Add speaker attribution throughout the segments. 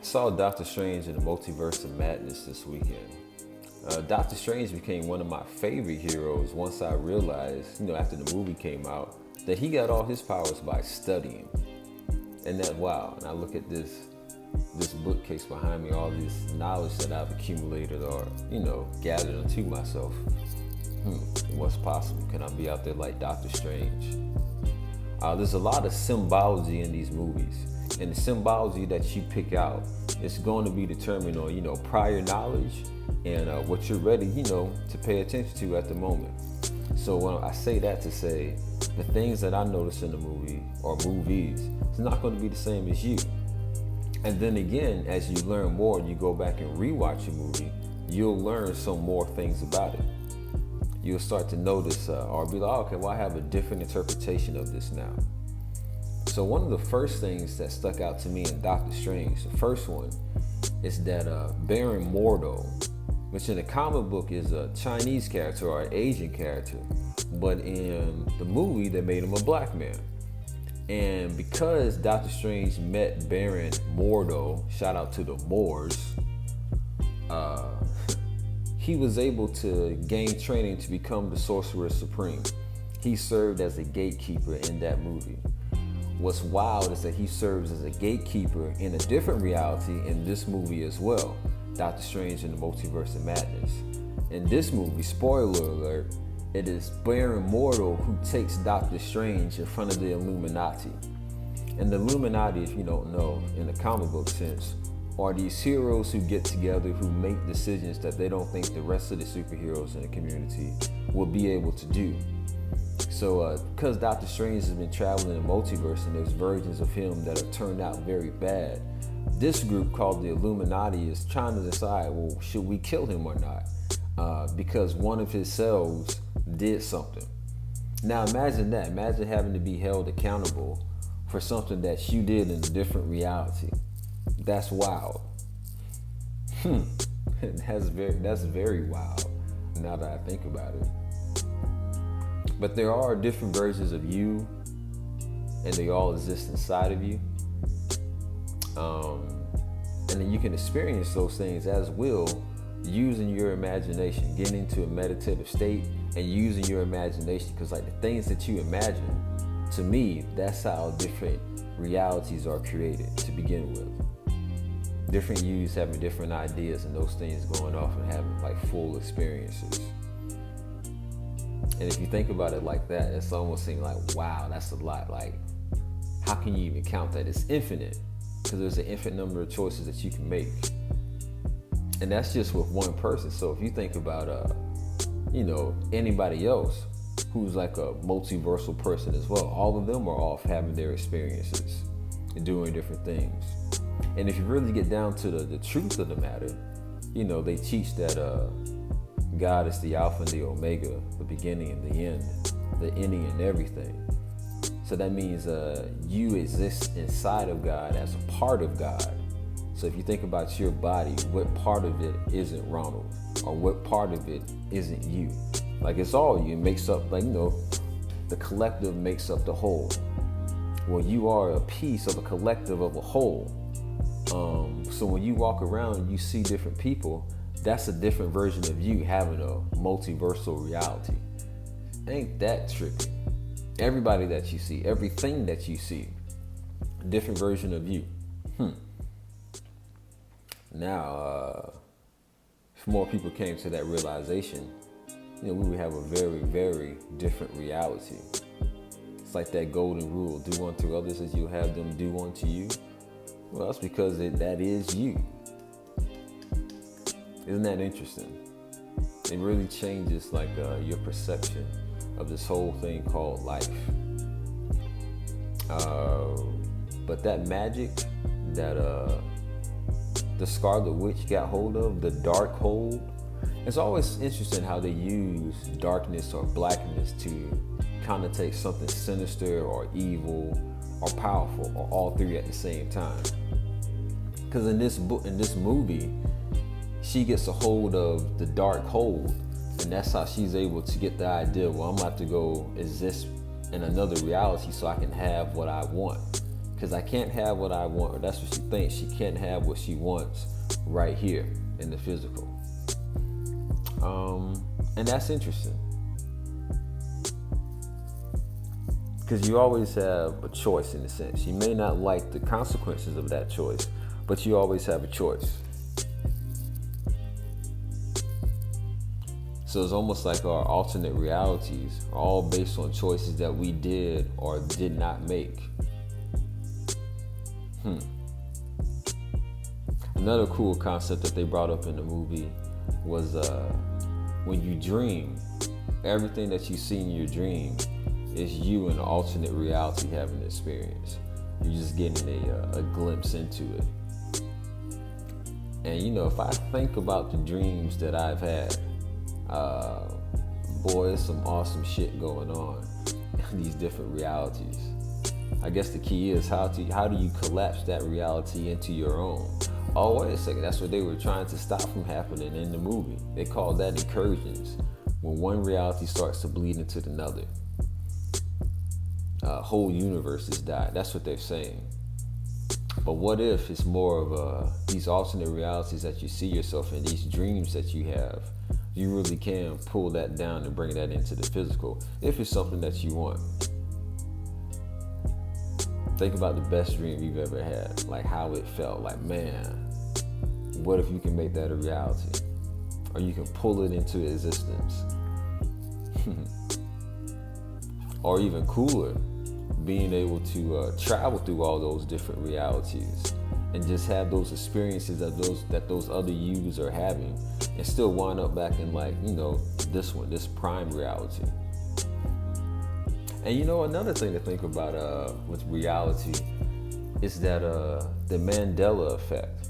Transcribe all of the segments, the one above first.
Speaker 1: Saw Doctor Strange in the Multiverse of Madness this weekend. Doctor Strange became one of my favorite heroes once I realized, after the movie came out, that he got all his powers by studying. And that, wow, and I look at this bookcase behind me, all this knowledge that I've accumulated or, gathered unto myself. What's possible? Can I be out there like Doctor Strange? There's a lot of symbology in these movies. And the symbology that you pick out is going to be determined on, prior knowledge and what you're ready, to pay attention to at the moment. So when I say that to say, the things that I notice in the movie or movies, it's not going to be the same as you. And then again, as you learn more and you go back and rewatch a movie, you'll learn some more things about it. You'll start to notice or be like, okay, well, I have a different interpretation of this now. So one of the first things that stuck out to me in Doctor Strange, the first one, is that Baron Mordo, which in the comic book is a Chinese character or an Asian character, but in the movie they made him a black man. And because Doctor Strange met Baron Mordo, shout out to the Moors, he was able to gain training to become the Sorcerer Supreme. He served as a gatekeeper in that movie. What's wild is that he serves as a gatekeeper in a different reality in this movie as well, Doctor Strange in the Multiverse of Madness. In this movie, spoiler alert, it is Baron Mordo who takes Doctor Strange in front of the Illuminati. And the Illuminati, if you don't know, in the comic book sense, are these heroes who get together, who make decisions that they don't think the rest of the superheroes in the community will be able to do. So because Doctor Strange has been traveling in the multiverse and there's versions of him that have turned out very bad, this group called the Illuminati is trying to decide, well, should we kill him or not? Because one of his cells did something. Now imagine that. Imagine having to be held accountable for something that you did in a different reality. That's wild. That's very wild now that I think about it. But there are different versions of you, and they all exist inside of you. And then you can experience those things as will, using your imagination, getting into a meditative state and using your imagination. Because like the things that you imagine, to me, that's how different realities are created to begin with. Different yous having different ideas and those things going off and having like full experiences. And if you think about it like that, it's almost seems like, wow, that's a lot. Like, how can you even count that? It's infinite, because there's an infinite number of choices that you can make. And that's just with one person. So if you think about, anybody else who's like a multiversal person as well, all of them are off having their experiences and doing different things. And if you really get down to the truth of the matter, they teach that God is the Alpha and the Omega, the beginning and the end, the ending and everything. So that means you exist inside of God as a part of God. So if you think about your body, what part of it isn't Ronald? Or what part of it isn't you? Like it's all you. It makes up, the collective makes up the whole. Well, you are a piece of a collective of a whole. So when you walk around and you see different people, that's a different version of you having a multiversal reality. Ain't that trippy? Everybody that you see, everything that you see, a different version of you. Now, if more people came to that realization, we would have a very, very different reality. It's like that golden rule, do unto others as you have them do unto you. Well, that's because that is you. Isn't that interesting? It really changes your perception of this whole thing called life. But that magic that the Scarlet Witch got hold of, the dark hold, it's always interesting how they use darkness or blackness to connotate something sinister or evil or powerful, or all three at the same time. Because in this movie, she gets a hold of the dark hold, and that's how she's able to get the idea, well, I'm about to go exist in another reality so I can have what I want. Because I can't have what I want, or that's what she thinks. She can't have what she wants right here in the physical. And that's interesting. Because you always have a choice in a sense. You may not like the consequences of that choice, but you always have a choice. So it's almost like our alternate realities are all based on choices that we did or did not make. Another cool concept that they brought up in the movie was when you dream, everything that you see in your dream is you in an alternate reality having an experience. You're just getting a glimpse into it. And if I think about the dreams that I've had, boy, there's some awesome shit going on in these different realities. I guess the key is how do you collapse that reality into your own? Oh, wait a second, that's what they were trying to stop from happening in the movie. They called that incursions, when one reality starts to bleed into another. Whole universes die. That's what they're saying. But what if it's more of these alternate realities that you see yourself in, these dreams that you have, you really can pull that down and bring that into the physical if it's something that you want. Think about the best dream you've ever had, like how it felt. Like, man, what if you can make that a reality? Or you can pull it into existence. Or even cooler, being able to travel through all those different realities and just have those experiences that those other yous are having, and still wind up back in this prime reality. And another thing to think about with reality is that the Mandela Effect.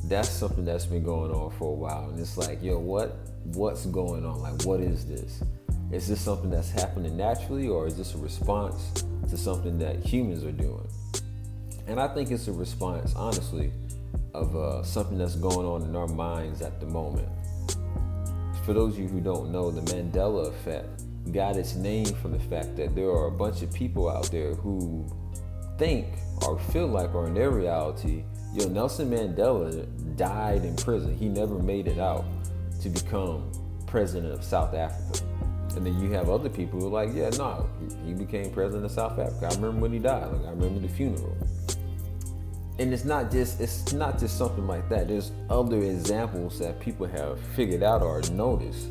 Speaker 1: That's something that's been going on for a while, and it's like, what's going on? Like, what is this? Is this something that's happening naturally, or is this a response to something that humans are doing? And I think it's a response, honestly, of something that's going on in our minds at the moment. For those of you who don't know, the Mandela Effect got its name from the fact that there are a bunch of people out there who think or feel like, or in their reality, Nelson Mandela died in prison. He never made it out to become president of South Africa. And then you have other people who are like, he became president of South Africa. I remember when he died. I remember the funeral. And it's not just something like that. There's other examples that people have figured out or noticed.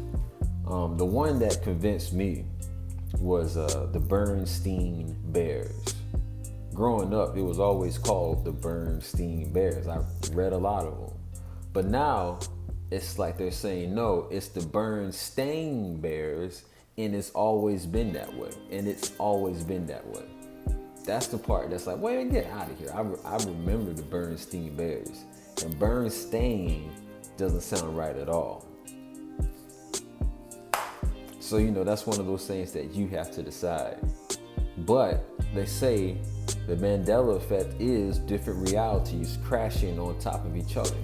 Speaker 1: The one that convinced me was the Bernstein Bears. Growing up, it was always called the Bernstein Bears. I read a lot of them. But now, it's like they're saying, no, it's the Bernstein Bears, and it's always been that way. And it's always been that way. That's the part that's like, wait, get out of here. I remember the Bernstein Bears. And Bernstein doesn't sound right at all. So, that's one of those things that you have to decide. But they say the Mandela Effect is different realities crashing on top of each other.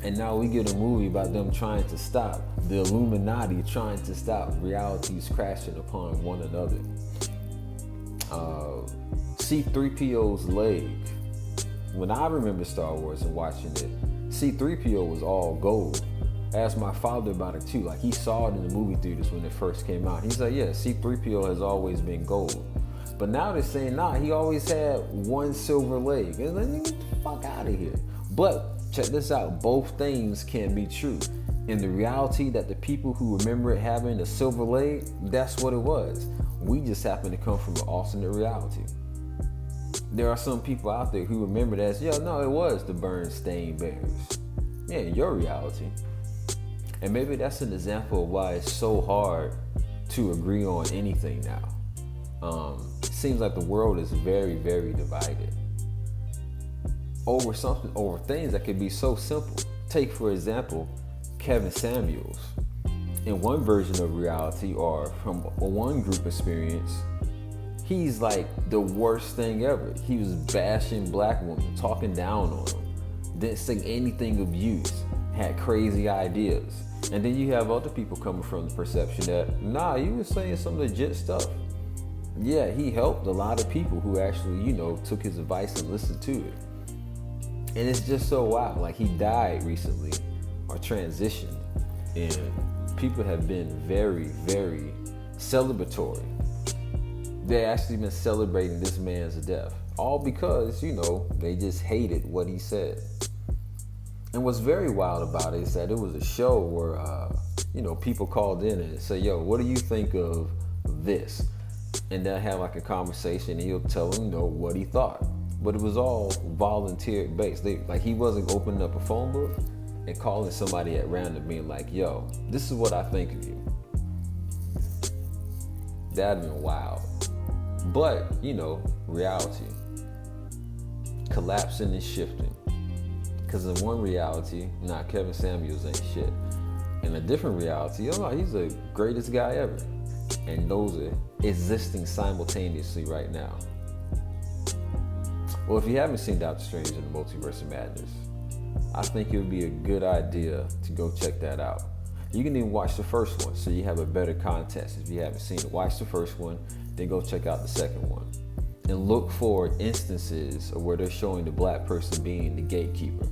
Speaker 1: And now we get a movie about them trying to stop, the Illuminati trying to stop realities crashing upon one another. C-3PO's leg. When I remember Star Wars and watching it, C-3PO was all gold. I asked my father about it too. Like, he saw it in the movie theaters when it first came out. He's like, yeah, C-3PO has always been gold. But now they're saying, he always had one silver leg. And like, get the fuck out of here. But check this out. Both things can be true. In the reality that the people who remember it having a silver leg, that's what it was. We just happen to come from an alternate reality. There are some people out there who remember that as, it was the Bernstein Bears. Yeah, in your reality. And maybe that's an example of why it's so hard to agree on anything now. It seems like the world is very, very divided over things that could be so simple. Take, for example, Kevin Samuels. In one version of reality, or from one group experience, he's like the worst thing ever. He was bashing black women, talking down on them, didn't say anything of use, had crazy ideas. And then you have other people coming from the perception that, he was saying some legit stuff. Yeah, he helped a lot of people who actually, took his advice and listened to it. And it's just so wild. Like, he died recently or transitioned, and people have been very, very celebratory. They actually been celebrating this man's death, all because, they just hated what he said. And what's very wild about it is that it was a show where, people called in and say, yo, what do you think of this? And they'll have like a conversation and he'll tell them, what he thought. But it was all volunteer based. He wasn't opening up a phone book and calling somebody at random being like, yo, this is what I think of you. That'd been wild. But, reality. Collapsing and shifting. Because in one reality, Kevin Samuels ain't shit. In a different reality, he's the greatest guy ever. And those are existing simultaneously right now. Well, if you haven't seen Doctor Strange in the Multiverse of Madness, I think it would be a good idea to go check that out. You can even watch the first one so you have a better context. If you haven't seen it, watch the first one, then go check out the second one. And look for instances of where they're showing the black person being the gatekeeper.